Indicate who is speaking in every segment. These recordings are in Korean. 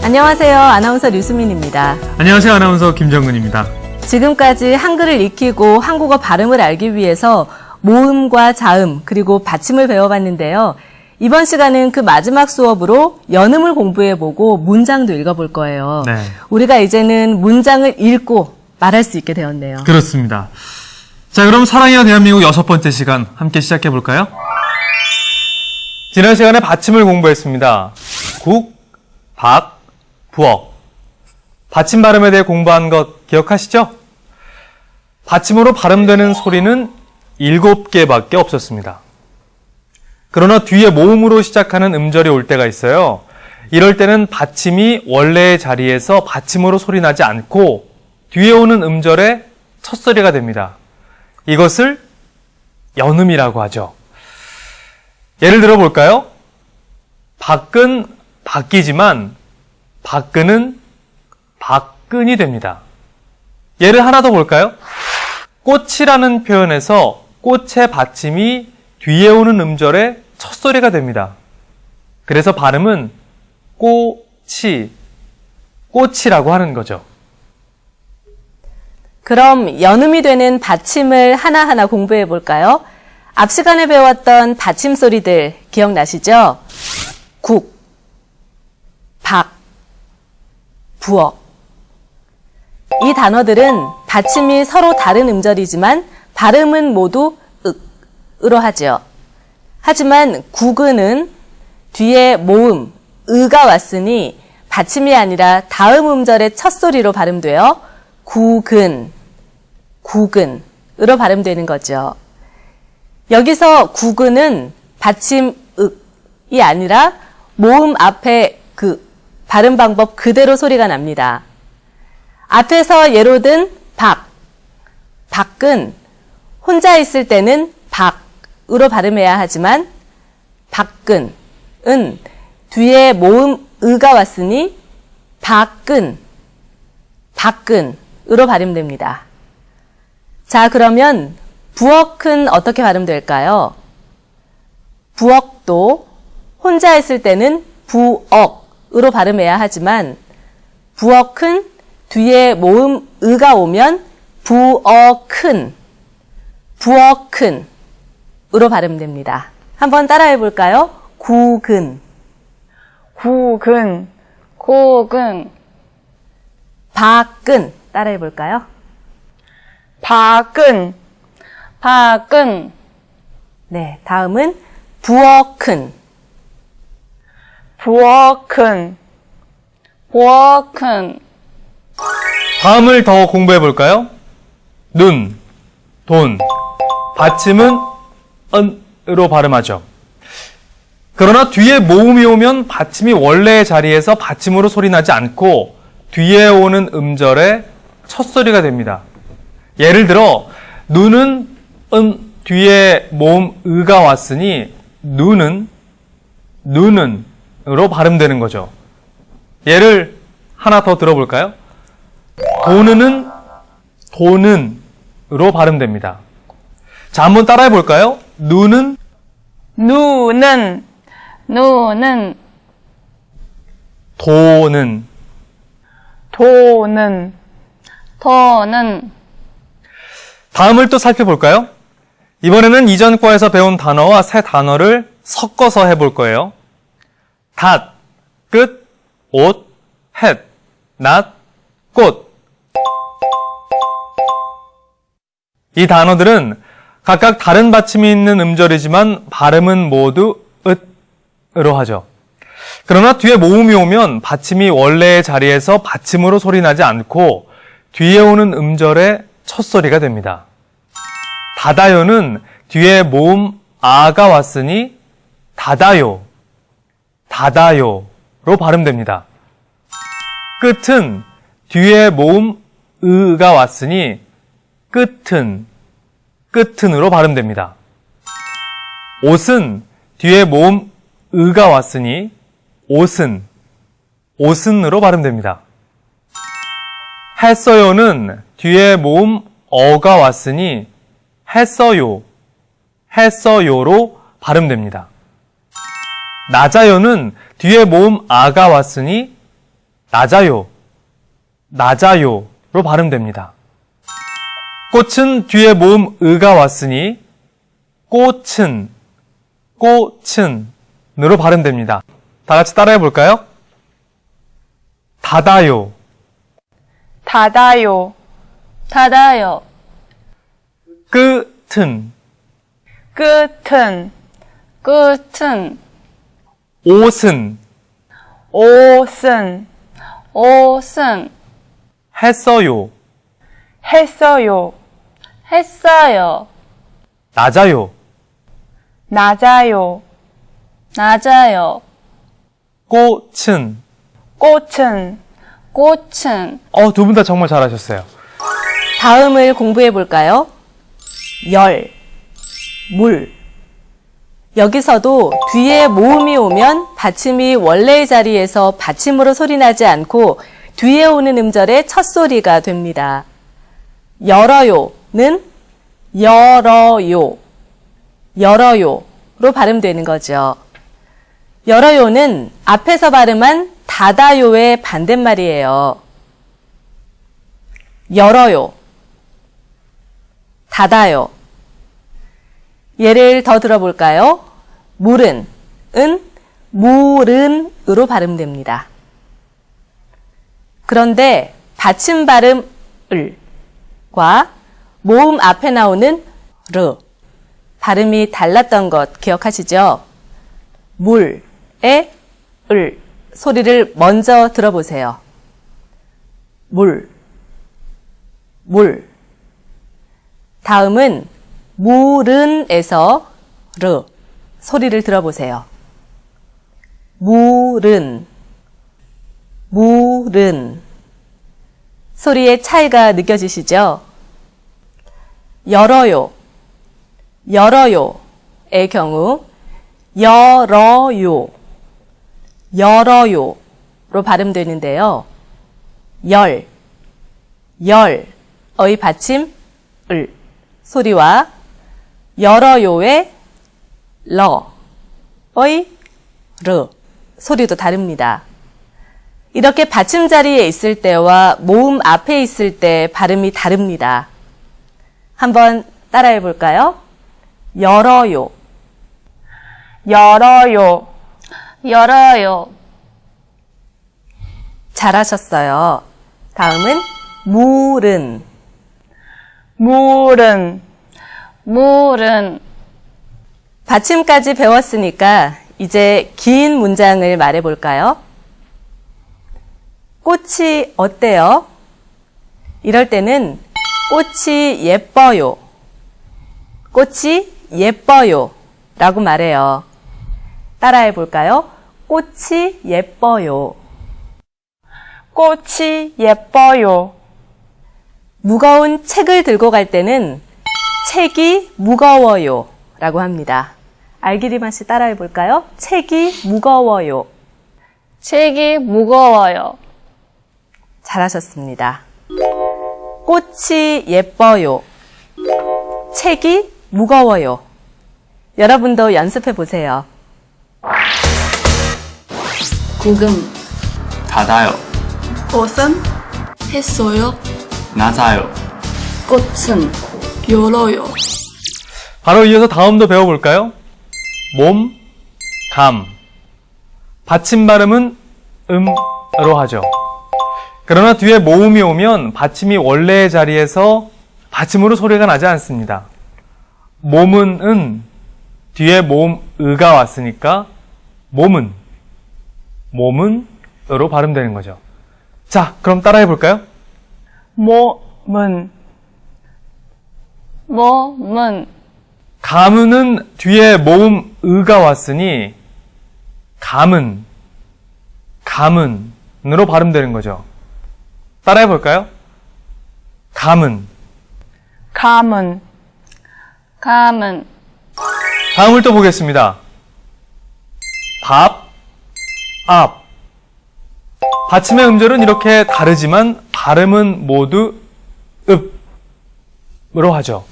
Speaker 1: 안녕하세요. 아나운서 류수민입니다.
Speaker 2: 안녕하세요. 아나운서 김정근입니다.
Speaker 1: 지금까지 한글을 익히고 한국어 발음을 알기 위해서 모음과 자음 그리고 받침을 배워봤는데요. 이번 시간은 그 마지막 수업으로 연음을 공부해보고 문장도 읽어볼 거예요.
Speaker 2: 네.
Speaker 1: 우리가 이제는 문장을 읽고 말할 수 있게 되었네요.
Speaker 2: 그렇습니다. 자, 그럼 사랑이와 대한민국 6번째 시간 함께 시작해볼까요? 지난 시간에 받침을 공부했습니다. 국, 박, 부억. 받침 발음에 대해 공부한 것 기억하시죠? 받침으로 발음되는 소리는 7개밖에 없었습니다. 그러나 뒤에 모음으로 시작하는 음절이 올 때가 있어요. 이럴 때는 받침이 원래의 자리에서 받침으로 소리 나지 않고 뒤에 오는 음절의 첫 소리가 됩니다. 이것을 연음이라고 하죠. 예를 들어 볼까요? 밖은 밖이지만 밖은은 밖은이 됩니다. 예를 하나 더 볼까요? 꽃이라는 표현에서 꽃의 받침이 뒤에 오는 음절의 첫 소리가 됩니다. 그래서 발음은 꽃이, 꽃이라고 하는 거죠.
Speaker 1: 그럼 연음이 되는 받침을 하나하나 공부해 볼까요? 앞 시간에 배웠던 받침 소리들 기억나시죠? 국, 박, 부억. 이 단어들은 받침이 서로 다른 음절이지만 발음은 모두 으로 하죠. 하지만 국은은 뒤에 모음, 으가 왔으니 받침이 아니라 다음 음절의 첫 소리로 발음되어 국은, 국은으로 발음되는 거죠. 여기서 국은은 받침 이 아니라 모음 앞에 그 발음 방법 그대로 소리가 납니다. 앞에서 예로 든 박, 박은 혼자 있을 때는 박으로 발음해야 하지만 박근은 뒤에 모음 으가 왔으니 박근, 박근으로 발음됩니다. 자, 그러면 부억은 어떻게 발음될까요? 부억도 혼자 있을 때는 부억으로 발음해야 하지만 부억은 뒤에 모음 으가 오면 부어큰, 부어큰으로 발음됩니다. 한번 따라해 볼까요? 국은,
Speaker 3: 국은, 국은,
Speaker 1: 박근 따라해 볼까요?
Speaker 3: 박은, 박은,
Speaker 1: 네, 다음은 부어큰,
Speaker 3: 부어큰, 부어큰,
Speaker 2: 다음을 더 공부해 볼까요? 눈, 돈. 받침은 은으로 발음하죠. 그러나 뒤에 모음이 오면 받침이 원래의 자리에서 받침으로 소리 나지 않고 뒤에 오는 음절의 첫 소리가 됩니다. 예를 들어 눈은 뒤에 모음 으가 왔으니 눈은 눈은으로 발음되는 거죠. 예를 하나 더 들어볼까요? 돈은 돈은으로 발음됩니다. 자, 한번 따라해 볼까요? 눈은
Speaker 3: 눈은,
Speaker 2: 돈은.
Speaker 3: 돈은, 돈은,
Speaker 2: 다음을 또 살펴볼까요? 이번에는 이전 과에서 배운 단어와 새 단어를 섞어서 해볼 거예요. 닷, 끝, 옷, 햇, 낮, 꽃. 이 단어들은 각각 다른 받침이 있는 음절이지만 발음은 모두 으로 하죠. 그러나 뒤에 모음이 오면 받침이 원래의 자리에서 받침으로 소리 나지 않고 뒤에 오는 음절의 첫 소리가 됩니다. 닫아요는 뒤에 모음 아가 왔으니 닫아요, 닫아요로 발음됩니다. 끝은 뒤에 모음 으가 왔으니 끝은, 끝은으로 발음됩니다. 옷은 뒤에 모음 으가 왔으니 옷은, 옷은으로 발음됩니다. 했어요는 뒤에 모음 어가 왔으니 했어요, 했어요로 발음됩니다. 낮아요는 뒤에 모음 아가 왔으니 낮아요, 낮아요로 발음됩니다. 꽃은 뒤에 모음 으가 왔으니 꽃은, 꽃은으로 발음됩니다. 다 같이 따라해 볼까요? 닫아요,
Speaker 3: 닫아요. 닫아요.
Speaker 2: 끝은,
Speaker 3: 끝은. 끝은.
Speaker 2: 옷은,
Speaker 3: 옷은. 옷은.
Speaker 2: 했어요,
Speaker 3: 했어요. 했어요.
Speaker 2: 낮아요,
Speaker 3: 낮아요. 낮아요.
Speaker 2: 꽃은.
Speaker 3: 꽃은. 꽃은.
Speaker 2: 두 분 다 정말 잘하셨어요.
Speaker 1: 다음을 공부해 볼까요? 열, 물. 여기서도 뒤에 모음이 오면 받침이 원래의 자리에서 받침으로 소리나지 않고 뒤에 오는 음절의 첫 소리가 됩니다. 열어요는 열어요, 열어요로 발음되는 거죠. 열어요는 앞에서 발음한 닫아요의 반대말이에요. 열어요, 닫아요. 예를 더 들어볼까요? 물은, 물은으로 발음됩니다. 그런데 받침 발음 을과 모음 앞에 나오는 르, 발음이 달랐던 것 기억하시죠? 물의 을 소리를 먼저 들어보세요. 물. 다음은 물은에서 르 소리를 들어보세요. 물은. 소리의 차이가 느껴지시죠? 열어요의 경우 열어요로 발음되는데요. 열의 받침 을 소리와 열어요의 러의 르 소리도 다릅니다. 이렇게 받침 자리에 있을 때와 모음 앞에 있을 때 발음이 다릅니다. 한번 따라해 볼까요? 열어요,
Speaker 3: 열어요. 열어요.
Speaker 1: 잘하셨어요. 다음은 물은.
Speaker 3: 물은.
Speaker 1: 받침까지 배웠으니까 이제 긴 문장을 말해 볼까요? 꽃이 어때요? 이럴 때는 꽃이 예뻐요. 꽃이 예뻐요. 라고 말해요. 따라해 볼까요? 꽃이 예뻐요.
Speaker 3: 꽃이 예뻐요.
Speaker 1: 무거운 책을 들고 갈 때는 책이 무거워요. 라고 합니다. 알기리만 씨 따라해 볼까요? 책이 무거워요.
Speaker 3: 책이 무거워요.
Speaker 1: 잘하셨습니다. 꽃이 예뻐요. 책이 무거워요. 여러분도 연습해 보세요.
Speaker 4: 고금
Speaker 5: 닫아요,
Speaker 4: 꽃은 했어요.
Speaker 5: 낮아요,
Speaker 4: 꽃은 열어요.
Speaker 2: 바로 이어서 다음도 배워볼까요? 몸, 감. 받침 발음은 음으로 하죠. 그러나 뒤에 모음이 오면 받침이 원래의 자리에서 받침으로 소리가 나지 않습니다. 몸은 은, 뒤에 모음 으가 왔으니까 몸은으로 발음되는 거죠. 자, 그럼 따라해 볼까요?
Speaker 3: 몸은.
Speaker 2: 감은은 뒤에 모음 으가 왔으니 감은으로 발음되는 거죠. 따라해 볼까요? 감은. 다음을 또 보겠습니다. 밥, 앞. 받침의 음절은 이렇게 다르지만 발음은 모두 읍으로 하죠.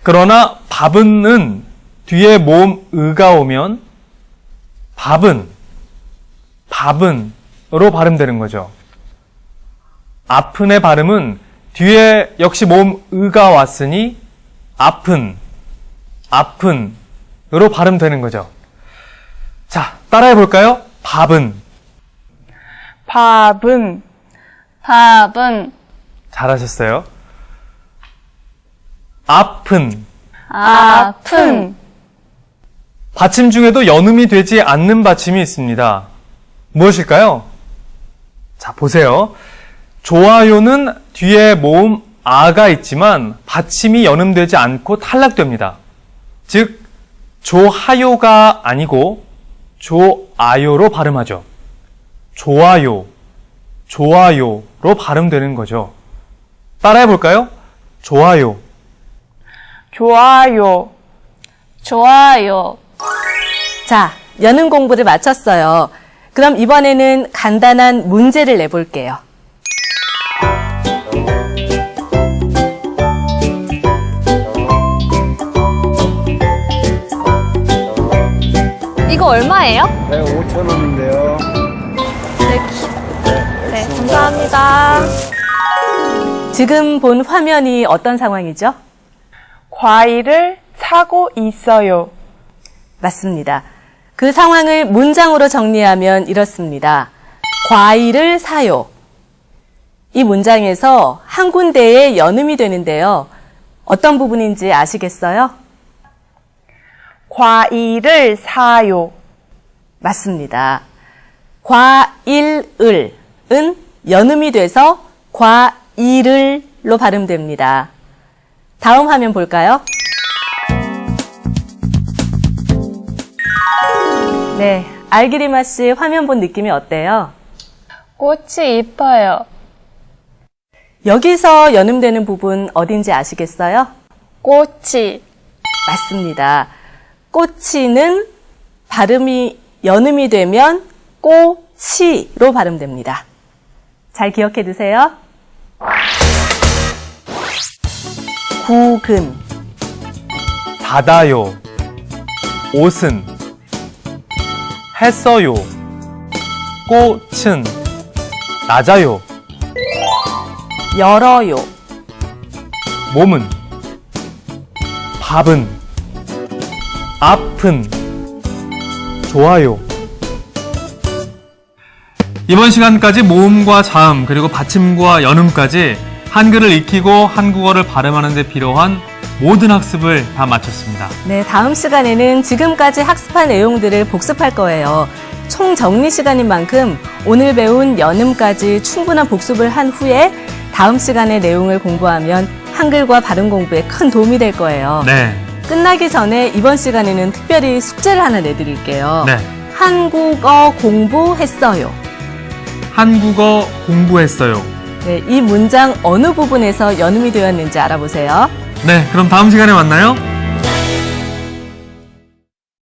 Speaker 2: 그러나 밥은 은 뒤에 모음 으가 오면 밥은으로 발음되는 거죠. 아픈의 발음은 뒤에 역시 모음 의가 왔으니 아픈으로 발음되는 거죠. 자, 따라해 볼까요? 밥은.
Speaker 3: 밥은. 밥은.
Speaker 2: 잘하셨어요. 아픈.
Speaker 3: 아픈.
Speaker 2: 받침 중에도 연음이 되지 않는 받침이 있습니다. 무엇일까요? 자, 보세요. 좋아요는 뒤에 모음 아가 있지만 받침이 연음되지 않고 탈락됩니다. 즉, 좋아요가 아니고 좋아요로 발음하죠. 좋아요, 좋아요로 발음되는 거죠. 따라해 볼까요? 좋아요.
Speaker 3: 좋아요. 좋아요.
Speaker 1: 자, 연음 공부를 마쳤어요. 그럼 이번에는 간단한 문제를 내볼게요.
Speaker 3: 이거 얼마예요?
Speaker 6: 네, 5,000원인데요.
Speaker 3: 네, 감사합니다.
Speaker 1: 지금 본 화면이 어떤 상황이죠?
Speaker 3: 과일을 사고 있어요.
Speaker 1: 맞습니다. 그 상황을 문장으로 정리하면 이렇습니다. 과일을 사요. 이 문장에서 한 군데에 연음이 되는데요. 어떤 부분인지 아시겠어요?
Speaker 3: 과일을 사요.
Speaker 1: 맞습니다. 과일을은 연음이 돼서 과일을로 발음됩니다. 다음 화면 볼까요? 네, 알기리마 씨 화면 본 느낌이 어때요?
Speaker 3: 꽃이 이뻐요.
Speaker 1: 여기서 연음되는 부분 어딘지 아시겠어요?
Speaker 3: 꽃이.
Speaker 1: 맞습니다. 꼬치는 발음이 연음이 되면 꼬치로 발음됩니다. 잘 기억해 두세요. 국은,
Speaker 2: 닫아요. 옷은. 했어요. 꽃은. 낮아요.
Speaker 1: 열어요.
Speaker 2: 몸은. 밥은. 아픈. 좋아요. 이번 시간까지 모음과 자음 그리고 받침과 연음까지 한글을 익히고 한국어를 발음하는 데 필요한 모든 학습을 다 마쳤습니다.
Speaker 1: 네, 다음 시간에는 지금까지 학습한 내용들을 복습할 거예요. 총 정리 시간인 만큼 오늘 배운 연음까지 충분한 복습을 한 후에 다음 시간의 내용을 공부하면 한글과 발음 공부에 큰 도움이 될 거예요.
Speaker 2: 네.
Speaker 1: 끝나기 전에 이번 시간에는 특별히 숙제를 하나 내드릴게요.
Speaker 2: 네.
Speaker 1: 한국어 공부했어요.
Speaker 2: 한국어 공부했어요.
Speaker 1: 네, 이 문장 어느 부분에서 연음이 되었는지 알아보세요.
Speaker 2: 네, 그럼 다음 시간에 만나요.